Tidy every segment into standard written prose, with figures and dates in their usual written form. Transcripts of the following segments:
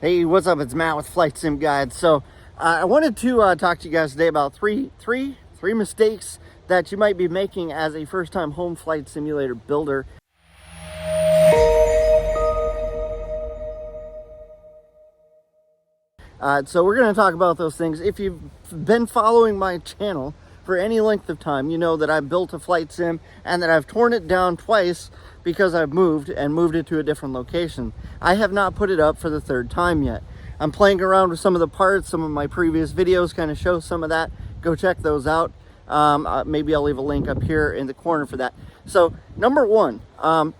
Hey, what's up? It's Matt with Flight Sim Guide. So I wanted to talk to you guys today about three mistakes that you might be making as a first-time home flight simulator builder. So we're going to talk about those things. If you've been following my channel for any length of time, you know that I've built a flight sim and that I've torn it down twice because I've moved it to a different location. I have not put it up for the third time yet. I'm playing around with some of the parts. Some of my previous videos kind of show some of that. Go check those out. Maybe I'll leave a link up here in the corner for that. So number one,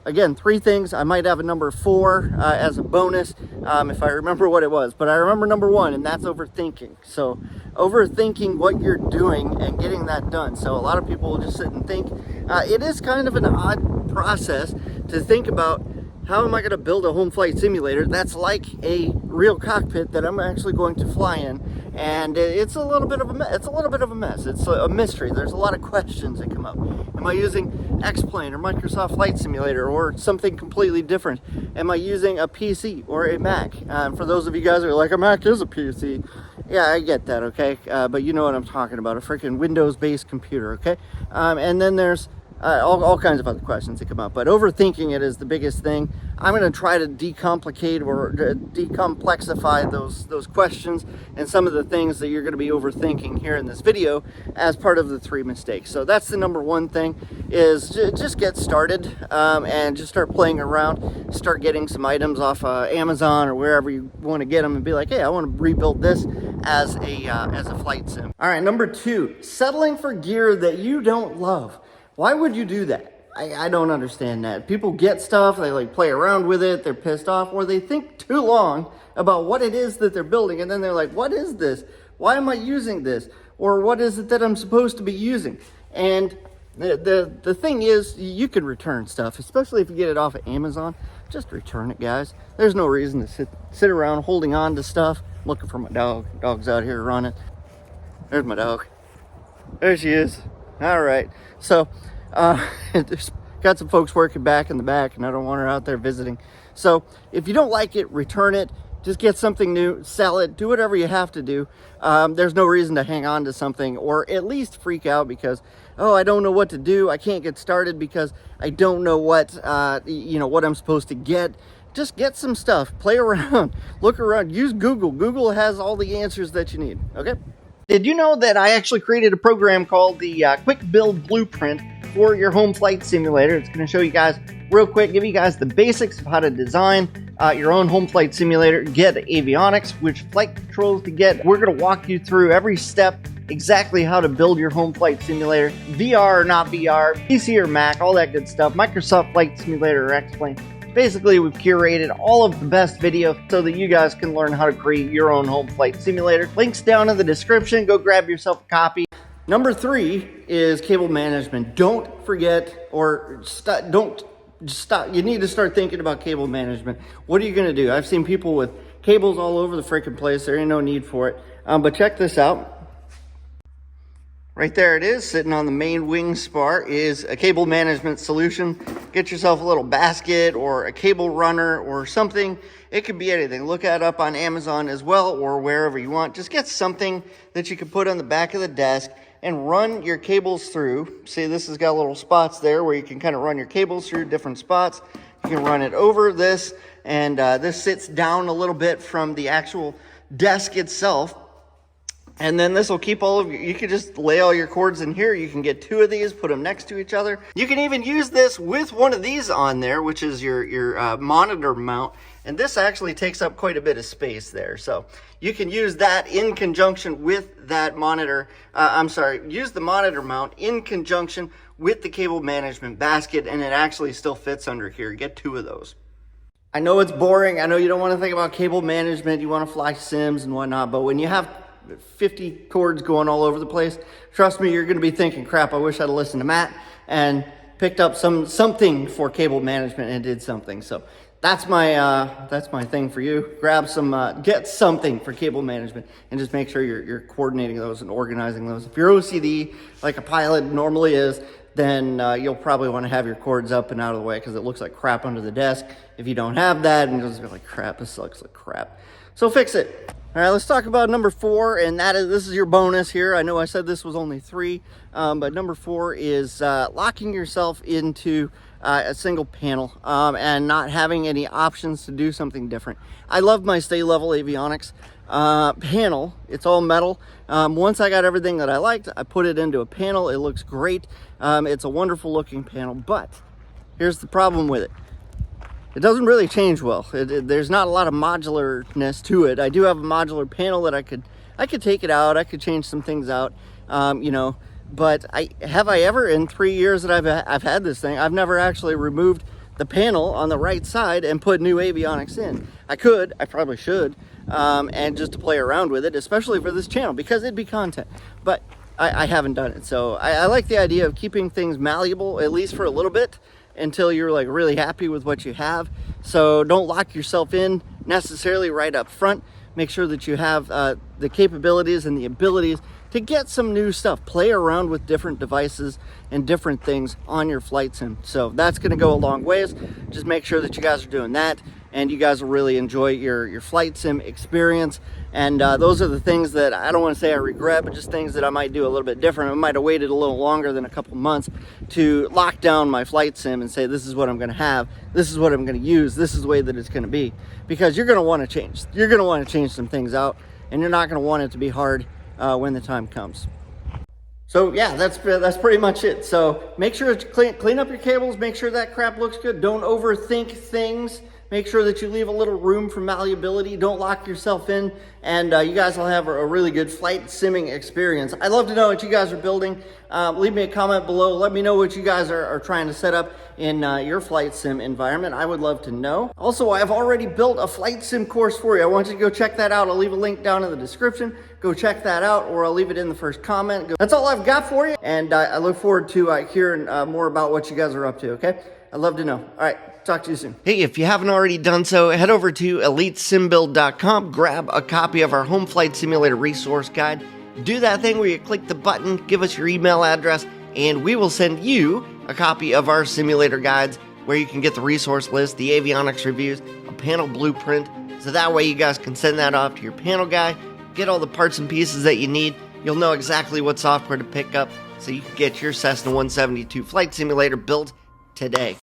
again, three things. I might have a number 4 as a bonus if I remember what it was, but I remember number 1, and that's overthinking. So overthinking what you're doing and getting that done. So a lot of people will just sit and think. It is kind of an odd process to think about, how am I going to build a home flight simulator that's like a real cockpit that I'm actually going to fly in? And it's a little bit of a mess. It's a mystery. There's a lot of questions that come up. Am I using X-Plane or Microsoft Flight Simulator or something completely different? Am I using a PC or a Mac? For those of you guys who are like, a Mac is a PC. Yeah, I get that, okay? But you know what I'm talking about, a freaking Windows-based computer, okay? And then there's all kinds of other questions that come up, but overthinking it is the biggest thing. I'm going to try to decomplicate or decomplexify those questions and some of the things that you're going to be overthinking here in this video as part of the 3 mistakes. So that's the number 1 thing, is just get started and just start playing around, start getting some items off Amazon or wherever you want to get them, and be like, hey, I want to rebuild this as a flight sim. All right, number 2, settling for gear that you don't love. Why would you do that? I don't understand that. People get stuff, they like play around with it, they're pissed off, or they think too long about what it is that they're building, and then they're like, what is this? Why am I using this? Or what is it that I'm supposed to be using? And the thing is, you can return stuff, especially if you get it off of Amazon. Just return it, guys. There's no reason to sit around holding on to stuff. I'm looking for my dog. Dog's out here running. There's my dog. There she is. All right, so there's got some folks working back in the back, and I don't want her out there visiting. So if you don't like it, return it. Just get something new, sell it, do whatever you have to do. There's no reason to hang on to something or at least freak out because, oh, I don't know what to do. I can't get started because I don't know what what I'm supposed to get. Just get some stuff, play around, look around, use Google. Google has all the answers that you need, okay? Did you know that I actually created a program called the Quick Build Blueprint for your home flight simulator? It's going to show you guys real quick, give you guys the basics of how to design your own home flight simulator, get avionics, which flight controls to get. We're going to walk you through every step, exactly how to build your home flight simulator, VR or not VR, PC or Mac, all that good stuff, Microsoft Flight Simulator or X-Plane. Basically, we've curated all of the best videos so that you guys can learn how to create your own home flight simulator. Links down in the description. Go grab yourself a copy. Number 3 is cable management. Don't forget or don't stop. You need to start thinking about cable management. What are you going to do? I've seen people with cables all over the freaking place. There ain't no need for it. But check this out. Right there it is, sitting on the main wing spar, is a cable management solution. Get yourself a little basket or a cable runner or something. It could be anything. Look that up on Amazon as well or wherever you want. Just get something that you can put on the back of the desk and run your cables through. See, this has got little spots there where you can kind of run your cables through different spots. You can run it over this, and this sits down a little bit from the actual desk itself. And then this will keep all of you can just lay all your cords in here. You can get 2 of these, put them next to each other. You can even use this with one of these on there, which is your monitor mount. And this actually takes up quite a bit of space there. So you can use that in conjunction with that monitor. Use the monitor mount in conjunction with the cable management basket, and it actually still fits under here. Get 2 of those. I know it's boring. I know you don't want to think about cable management. You want to fly sims and whatnot, but when you have 50 cords going all over the place, trust me, you're going to be thinking, crap, I wish I'd listened to Matt and picked up something for cable management and did something. So that's my thing for you. Grab some, get something for cable management, and just make sure you're coordinating those and organizing those. If you're OCD, like a pilot normally is, then you'll probably want to have your cords up and out of the way because it looks like crap under the desk. If you don't have that, and you'll just be like, crap, this looks like crap. So fix it. All right, let's talk about number 4, and this is your bonus here. I know I said this was only 3, but number 4 is locking yourself into a single panel and not having any options to do something different. I love my Stay Level Avionics panel. It's all metal. Once I got everything that I liked, I put it into a panel. It looks great. It's a wonderful looking panel, but here's the problem with it. It doesn't really change well. There's not a lot of modularness to it. I do have a modular panel that I could take it out. I could change some things out, you know. But have I ever, in 3 years that I've had this thing, I've never actually removed the panel on the right side and put new avionics in. I probably should, and just to play around with it, especially for this channel, because it'd be content. But I haven't done it. So I like the idea of keeping things malleable, at least for a little bit, until you're like really happy with what you have. So don't lock yourself in necessarily right up front. Make sure that you have the capabilities and the abilities to get some new stuff. Play around with different devices and different things on your flight sim. So that's going to go a long ways. Just make sure that you guys are doing that, and you guys will really enjoy your flight sim experience. And those are the things that I don't want to say I regret, but just things that I might do a little bit different. I might have waited a little longer than a couple months to lock down my flight sim and say, this is what I'm going to have, this is what I'm going to use, this is the way that it's going to be. Because you're going to want to change. You're going to want to change some things out, and you're not going to want it to be hard when the time comes. So yeah, that's pretty much it. So make sure to clean up your cables, make sure that crap looks good. Don't overthink things. Make sure that you leave a little room for malleability. Don't lock yourself in, and you guys will have a really good flight simming experience. I'd love to know what you guys are building. Leave me a comment below. Let me know what you guys are trying to set up in your flight sim environment. I would love to know. Also, I've already built a flight sim course for you. I want you to go check that out. I'll leave a link down in the description. Go check that out, or I'll leave it in the first comment. That's all I've got for you, and I look forward to hearing more about what you guys are up to, okay? I'd love to know. All right, talk to you soon. Hey, if you haven't already done so, head over to EliteSimBuild.com, grab a copy of our home flight simulator resource guide. Do that thing where you click the button, give us your email address, and we will send you a copy of our simulator guides where you can get the resource list, the avionics reviews, a panel blueprint, so that way you guys can send that off to your panel guy, get all the parts and pieces that you need. You'll know exactly what software to pick up so you can get your Cessna 172 flight simulator built today.